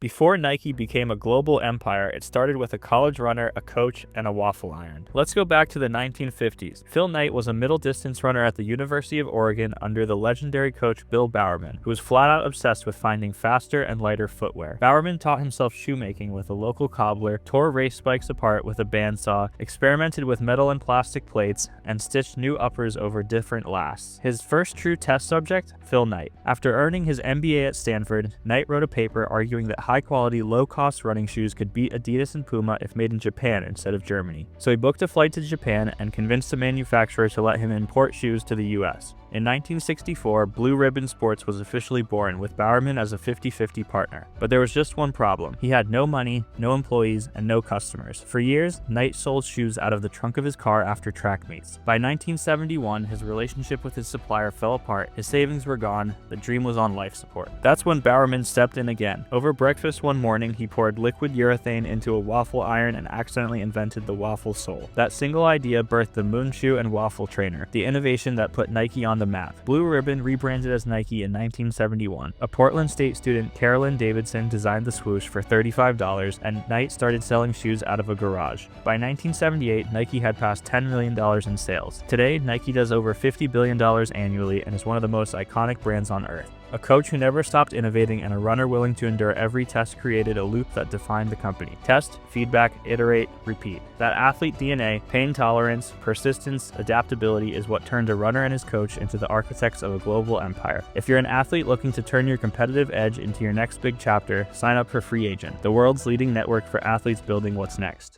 Before Nike became a global empire, it started with a college runner, a coach, and a waffle iron. Let's go back to the 1950s. Phil Knight was a middle-distance runner at the University of Oregon under the legendary coach Bill Bowerman, who was flat-out obsessed with finding faster and lighter footwear. Bowerman taught himself shoemaking with a local cobbler, tore race spikes apart with a bandsaw, experimented with metal and plastic plates, and stitched new uppers over different lasts. His first true test subject? Phil Knight. After earning his MBA at Stanford, Knight wrote a paper arguing that high-quality, low-cost running shoes could beat Adidas and Puma if made in Japan instead of Germany. So he booked a flight to Japan and convinced the manufacturer to let him import shoes to the US. In 1964, Blue Ribbon Sports was officially born, with Bowerman as a 50-50 partner. But there was just one problem. He had no money, no employees, and no customers. For years, Knight sold shoes out of the trunk of his car after track meets. By 1971, his relationship with his supplier fell apart, his savings were gone, the dream was on life support. That's when Bowerman stepped in again. Over breakfast one morning, he poured liquid urethane into a waffle iron and accidentally invented the waffle sole. That single idea birthed the moon shoe and waffle trainer, the innovation that put Nike on the map. Blue Ribbon rebranded as Nike in 1971. A Portland State student, Carolyn Davidson, designed the swoosh for $35, and Knight started selling shoes out of a garage. By 1978, Nike had passed $10 million in sales. Today, Nike does over $50 billion annually and is one of the most iconic brands on earth. A coach who never stopped innovating and a runner willing to endure every test created a loop that defined the company. Test, feedback, iterate, repeat. That athlete DNA, pain tolerance, persistence, adaptability is what turned a runner and his coach into the architects of a global empire. If you're an athlete looking to turn your competitive edge into your next big chapter, sign up for Free Agent, the world's leading network for athletes building what's next.